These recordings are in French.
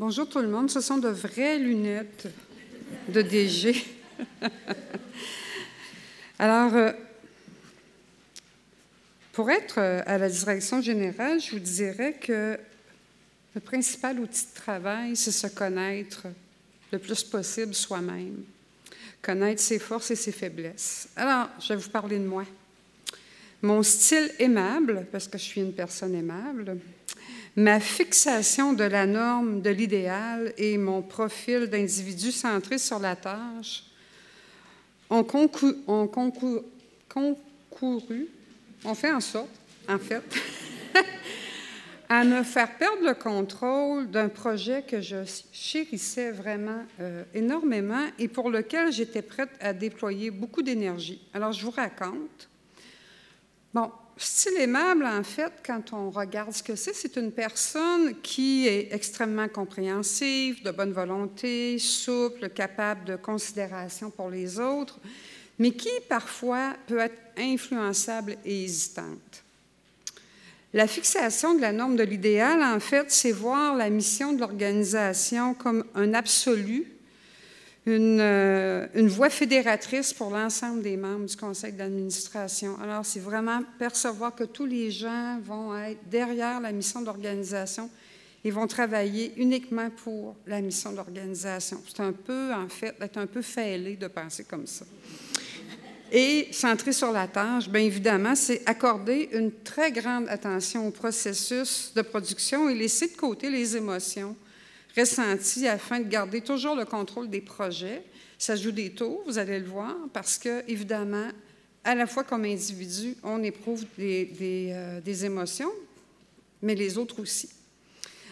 Bonjour tout le monde, ce sont de vraies lunettes de DG. Alors, pour être à la direction générale, je vous dirais que le principal outil de travail, c'est se connaître le plus possible soi-même, connaître ses forces et ses faiblesses. Alors, je vais vous parler de moi. Mon style aimable, parce que je suis une personne aimable, ma fixation de la norme, de l'idéal et mon profil d'individu centré sur la tâche ont fait en sorte, en fait, à me faire perdre le contrôle d'un projet que je chérissais vraiment énormément et pour lequel j'étais prête à déployer beaucoup d'énergie. Alors, je vous raconte. Bon, style aimable, en fait, quand on regarde ce que c'est une personne qui est extrêmement compréhensive, de bonne volonté, souple, capable de considération pour les autres, mais qui, parfois, peut être influençable et hésitante. La fixation de la norme de l'idéal, en fait, c'est voir la mission de l'organisation comme un absolu, une voie fédératrice pour l'ensemble des membres du conseil d'administration. Alors, c'est vraiment percevoir que tous les gens vont être derrière la mission de l'organisation et vont travailler uniquement pour la mission de l'organisation. C'est un peu, en fait, être un peu fêlé de penser comme ça. Et centré sur la tâche, bien évidemment, c'est accorder une très grande attention au processus de production et laisser de côté les émotions ressenties afin de garder toujours le contrôle des projets. Ça joue des tours, vous allez le voir, parce que, évidemment, à la fois comme individu, on éprouve des émotions, mais les autres aussi.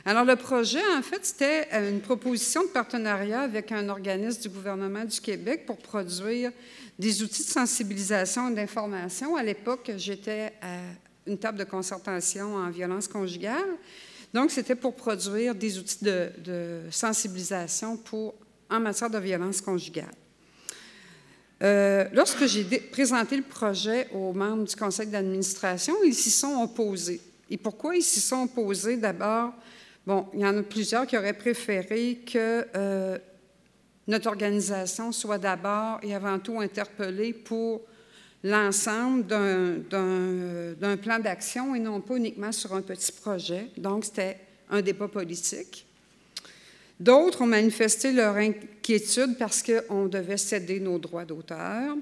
Alors, le projet, en fait, c'était une proposition de partenariat avec un organisme du gouvernement du Québec pour produire des outils de sensibilisation et d'information. À l'époque, j'étais à une table de concertation en violence conjugale. Donc, c'était pour produire des outils de sensibilisation en matière de violence conjugale. Lorsque j'ai présenté le projet aux membres du conseil d'administration, ils s'y sont opposés. Et pourquoi ils s'y sont opposés? D'abord, bon, il y en a plusieurs qui auraient préféré que notre organisation soit d'abord et avant tout interpellée pour l'ensemble d'un plan d'action et non pas uniquement sur un petit projet. Donc, c'était un débat politique. D'autres ont manifesté leur inquiétude parce qu'on devait céder nos droits d'auteur.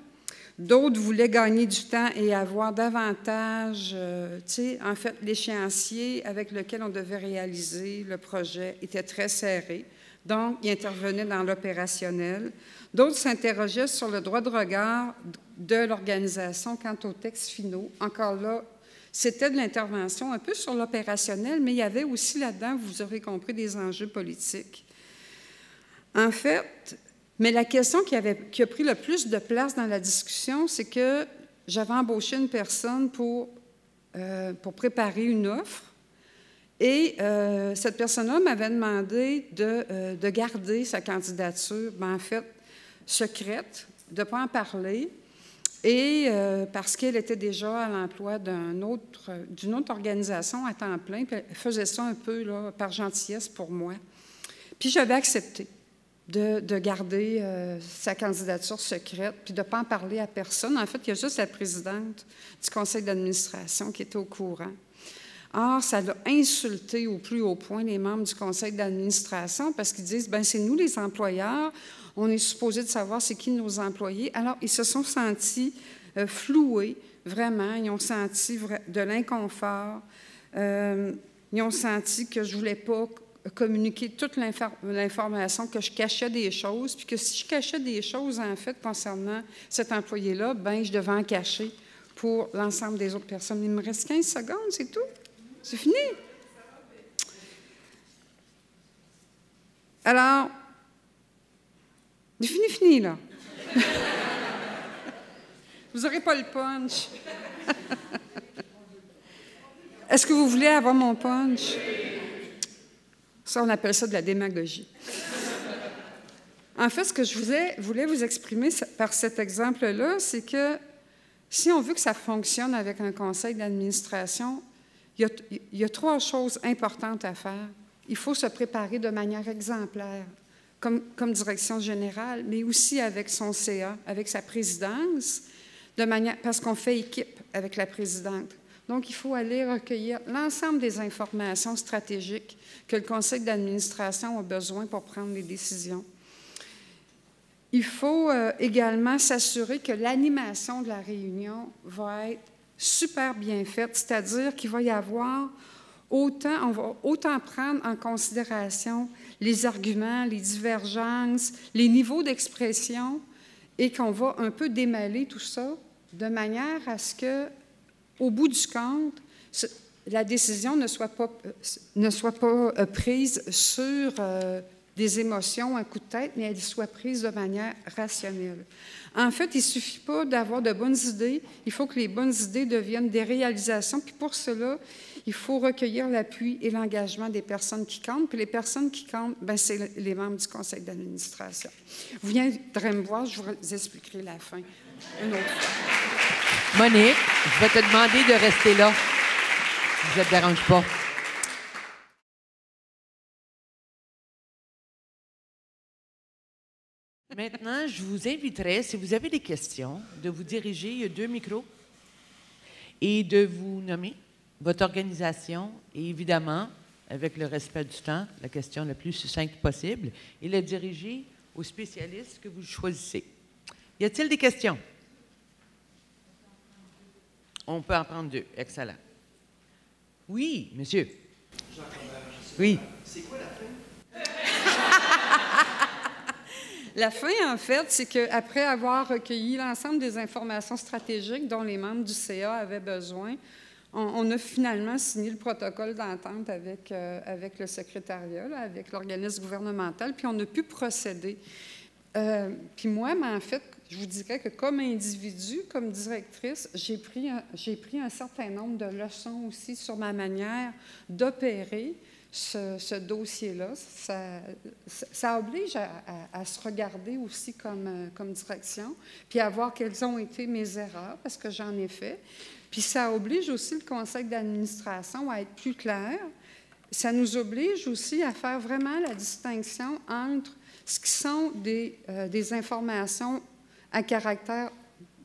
D'autres voulaient gagner du temps et avoir davantage, en fait, l'échéancier avec lequel on devait réaliser le projet était très serré. Donc, ils intervenaient dans l'opérationnel. D'autres s'interrogeaient sur le droit de regard de l'organisation quant aux textes finaux. Encore là, c'était de l'intervention un peu sur l'opérationnel, mais il y avait aussi là-dedans, vous aurez compris, des enjeux politiques. En fait, mais la question qui a pris le plus de place dans la discussion, c'est que j'avais embauché une personne pour préparer une offre. Et cette personne-là m'avait demandé de garder sa candidature, en fait, secrète, de ne pas en parler, et parce qu'elle était déjà à l'emploi d'une autre organisation à temps plein, puis elle faisait ça un peu là, par gentillesse pour moi. Puis j'avais accepté de garder sa candidature secrète, puis de ne pas en parler à personne. En fait, il y a juste la présidente du conseil d'administration qui était au courant. Or, ça l'a insulté au plus haut point les membres du conseil d'administration parce qu'ils disent, bien, c'est nous les employeurs, on est supposé de savoir c'est qui nos employés. Alors, ils se sont sentis floués, vraiment, ils ont senti de l'inconfort, ils ont senti que je ne voulais pas communiquer toute l'information, que je cachais des choses, puis que si je cachais des choses, en fait, concernant cet employé-là, bien, je devais en cacher pour l'ensemble des autres personnes. Il me reste 15 secondes, c'est tout. C'est fini. Alors, fini, là. Vous n'aurez pas le punch. Est-ce que vous voulez avoir mon punch? Ça, on appelle ça de la démagogie. En fait, ce que je voulais vous exprimer par cet exemple-là, c'est que si on veut que ça fonctionne avec un conseil d'administration, il y a 3 choses importantes à faire. il faut se préparer de manière exemplaire, comme direction générale, mais aussi avec son CA, avec sa présidence, parce qu'on fait équipe avec la présidente. Donc, il faut aller recueillir l'ensemble des informations stratégiques que le conseil d'administration a besoin pour prendre les décisions. Il faut également s'assurer que l'animation de la réunion va être super bien faite, c'est-à-dire qu'il va y avoir on va autant prendre en considération les arguments, les divergences, les niveaux d'expression, et qu'on va un peu démêler tout ça de manière à ce que, au bout du compte, la décision ne soit pas prise sur des émotions, un coup de tête, mais elle soit prise de manière rationnelle. En fait, il ne suffit pas d'avoir de bonnes idées, il faut que les bonnes idées deviennent des réalisations, puis pour cela, il faut recueillir l'appui et l'engagement des personnes qui comptent, puis les personnes qui comptent, c'est les membres du conseil d'administration. Vous viendrez me voir, je vous expliquerai la fin une autre fois. Monique, je vais te demander de rester là, si ça ne te dérange pas. Maintenant, je vous inviterai, si vous avez des questions, de vous diriger, il y a 2 micros, et de vous nommer votre organisation, et évidemment, avec le respect du temps, la question la plus succincte possible, et la diriger aux spécialistes que vous choisissez. Y a-t-il des questions? On peut en prendre 2. Excellent. Oui, monsieur. Oui. C'est quoi la fin? La fin, en fait, c'est qu'après avoir recueilli l'ensemble des informations stratégiques dont les membres du CA avaient besoin, on a finalement signé le protocole d'entente avec le secrétariat, là, avec l'organisme gouvernemental, puis on a pu procéder. Puis moi, mais en fait, je vous dirais que comme individu, comme directrice, j'ai pris un certain nombre de leçons aussi sur ma manière d'opérer ce dossier-là. Ça oblige à se regarder aussi comme direction, puis à voir quelles ont été mes erreurs, parce que j'en ai fait. Puis ça oblige aussi le conseil d'administration à être plus clair. Ça nous oblige aussi à faire vraiment la distinction entre ce qui sont des informations à caractère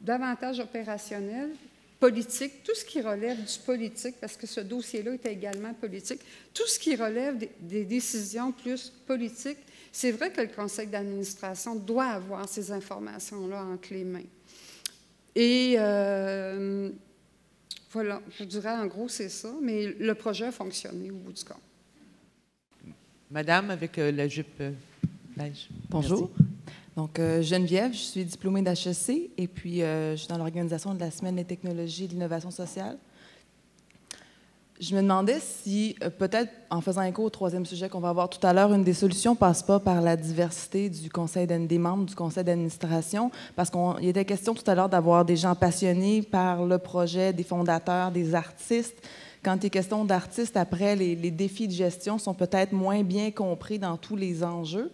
davantage opérationnel, politique, tout ce qui relève du politique, parce que ce dossier-là est également politique, tout ce qui relève des décisions plus politiques, c'est vrai que le conseil d'administration doit avoir ces informations-là entre les mains. Et voilà, je dirais en gros c'est ça, mais le projet a fonctionné au bout du compte. Madame avec la jupe beige. Bonjour. Merci. Donc, Geneviève, je suis diplômée d'HEC et puis je suis dans l'organisation de la Semaine des technologies et de l'innovation sociale. Je me demandais si, peut-être en faisant écho au 3e sujet qu'on va avoir tout à l'heure, une des solutions ne passe pas par la diversité des membres du conseil d'administration, parce qu'il était question tout à l'heure d'avoir des gens passionnés par le projet, des fondateurs, des artistes. Quand il est question d'artistes, après, les défis de gestion sont peut-être moins bien compris dans tous les enjeux.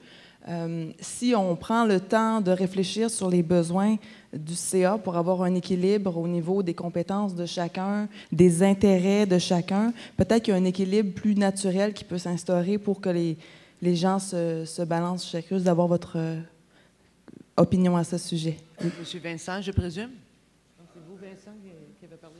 Si on prend le temps de réfléchir sur les besoins du CA pour avoir un équilibre au niveau des compétences de chacun, des intérêts de chacun, peut-être qu'il y a un équilibre plus naturel qui peut s'instaurer pour que les gens se balancent. Je suis curieuse d'avoir votre opinion à ce sujet. Monsieur Vincent, je présume? C'est vous, Vincent, qui avez parlé?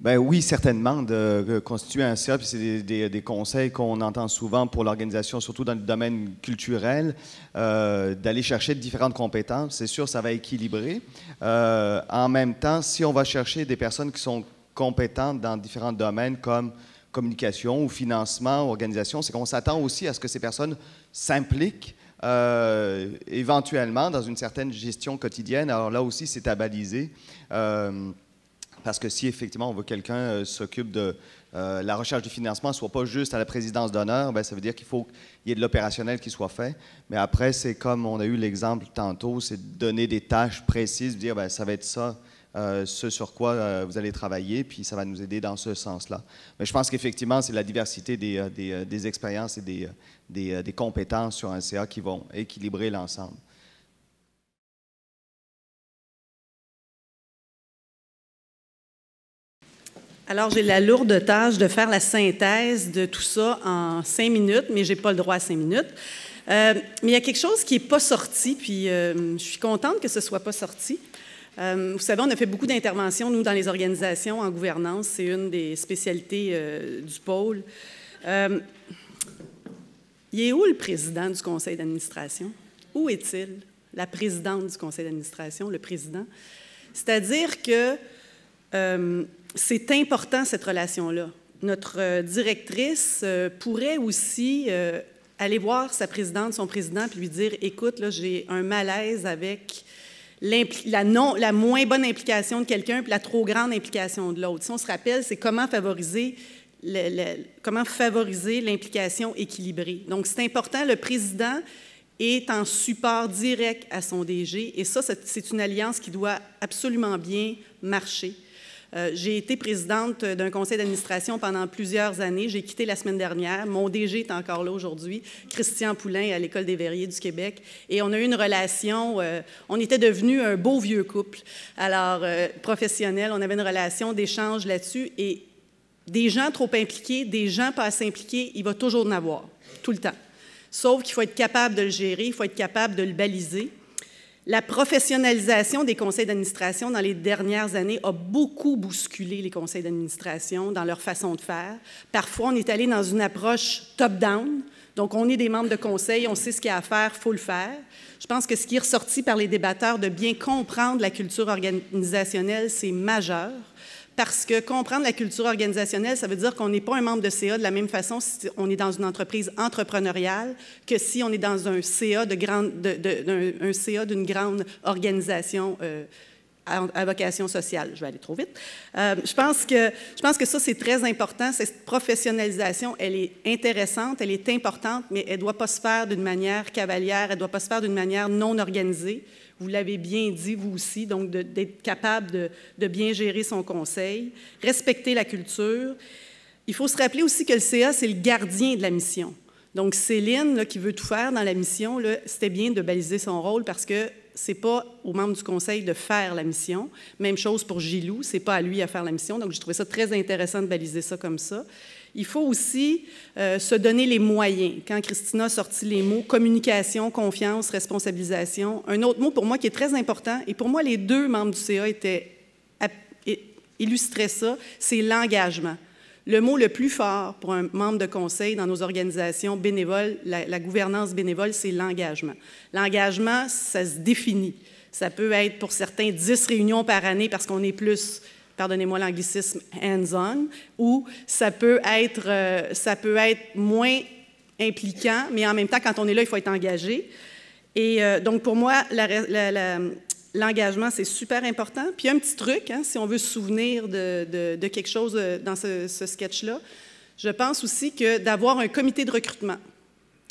Ben oui, certainement, de constituer un CA, puis c'est des conseils qu'on entend souvent pour l'organisation, surtout dans le domaine culturel, d'aller chercher différentes compétences. C'est sûr, ça va équilibrer. En même temps, si on va chercher des personnes qui sont compétentes dans différents domaines comme communication ou financement, organisation, c'est qu'on s'attend aussi à ce que ces personnes s'impliquent éventuellement dans une certaine gestion quotidienne. Alors là aussi, c'est à baliser. Parce que si effectivement on veut que quelqu'un s'occupe de la recherche du financement, ne soit pas juste à la présidence d'honneur, bien, ça veut dire qu'il faut qu'il y ait de l'opérationnel qui soit fait. Mais après, c'est comme on a eu l'exemple tantôt, c'est de donner des tâches précises, de dire bien, ça va être ça, ce sur quoi vous allez travailler, puis ça va nous aider dans ce sens-là. Mais je pense qu'effectivement, c'est la diversité des expériences et des compétences sur un CA qui vont équilibrer l'ensemble. Alors, j'ai la lourde tâche de faire la synthèse de tout ça en 5 minutes, mais je n'ai pas le droit à 5 minutes. Mais il y a quelque chose qui n'est pas sorti, puis je suis contente que ce ne soit pas sorti. Vous savez, on a fait beaucoup d'interventions, nous, dans les organisations, en gouvernance. C'est une des spécialités du pôle. Il est où le président du conseil d'administration? Où est-il? La présidente du conseil d'administration, le président? C'est-à-dire que c'est important, cette relation-là. Notre directrice pourrait aussi aller voir sa présidente, son président, puis lui dire « Écoute, là, j'ai un malaise avec la moins bonne implication de quelqu'un puis la trop grande implication de l'autre. » Si on se rappelle, c'est comment favoriser l'implication équilibrée. Donc, c'est important, le président est en support direct à son DG, et ça, c'est une alliance qui doit absolument bien marcher. J'ai été présidente d'un conseil d'administration pendant plusieurs années. J'ai quitté la semaine dernière. Mon DG est encore là aujourd'hui, Christian Poulain, à l'École des verriers du Québec. Et on a eu une relation, on était devenus un beau vieux couple. Alors, professionnel, on avait une relation d'échange là-dessus. Et des gens trop impliqués, des gens pas assez impliqués, il va toujours en avoir, tout le temps. Sauf qu'il faut être capable de le gérer, il faut être capable de le baliser. La professionnalisation des conseils d'administration dans les dernières années a beaucoup bousculé les conseils d'administration dans leur façon de faire. Parfois, on est allé dans une approche top-down. Donc, on est des membres de conseil, on sait ce qu'il y a à faire, il faut le faire. Je pense que ce qui est ressorti par les débatteurs de bien comprendre la culture organisationnelle, c'est majeur. Parce que comprendre la culture organisationnelle, ça veut dire qu'on n'est pas un membre de CA de la même façon si on est dans une entreprise entrepreneuriale que si on est dans un CA d'une grande organisation à vocation sociale. Je vais aller trop vite. Je pense que ça, c'est très important. Cette professionnalisation, elle est intéressante, elle est importante, mais elle ne doit pas se faire d'une manière cavalière, elle ne doit pas se faire d'une manière non organisée. Vous l'avez bien dit, vous aussi, donc d'être capable de bien gérer son conseil, respecter la culture. Il faut se rappeler aussi que le CA, c'est le gardien de la mission. Donc, Céline, là, qui veut tout faire dans la mission, c'était bien de baliser son rôle parce que ce n'est pas aux membres du conseil de faire la mission. Même chose pour Gilou, ce n'est pas à lui à faire la mission. Donc, je trouvais ça très intéressant de baliser ça comme ça. Il faut aussi se donner les moyens. Quand Christina a sorti les mots communication, confiance, responsabilisation, un autre mot pour moi qui est très important, et pour moi, les deux membres du CA illustraient ça, c'est l'engagement. Le mot le plus fort pour un membre de conseil dans nos organisations bénévoles, la gouvernance bénévole, c'est l'engagement. L'engagement, ça se définit. Ça peut être pour certains 10 réunions par année parce qu'on est plus, pardonnez-moi l'anglicisme, hands-on, ou ça peut être moins impliquant, mais en même temps, quand on est là, il faut être engagé. Et donc, pour moi, l'engagement, c'est super important. Puis, un petit truc, hein, si on veut se souvenir de quelque chose dans ce sketch-là, je pense aussi que d'avoir un comité de recrutement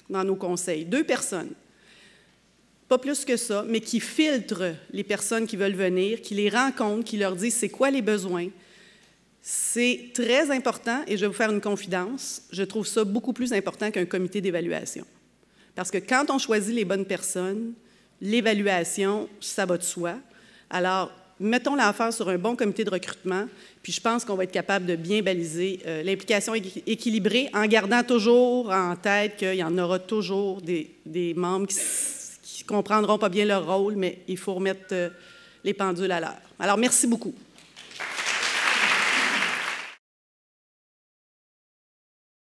dans nos conseils, 2 personnes, pas plus que ça, mais qui filtrent les personnes qui veulent venir, qui les rencontrent, qui leur disent c'est quoi les besoins. C'est très important, et je vais vous faire une confidence, je trouve ça beaucoup plus important qu'un comité d'évaluation. Parce que quand on choisit les bonnes personnes, l'évaluation, ça va de soi. Alors, mettons l'affaire sur un bon comité de recrutement, puis je pense qu'on va être capable de bien baliser l'implication équilibrée en gardant toujours en tête qu'il y en aura toujours des membres qui ne comprendront pas bien leur rôle, mais il faut remettre les pendules à l'heure. Alors, merci beaucoup.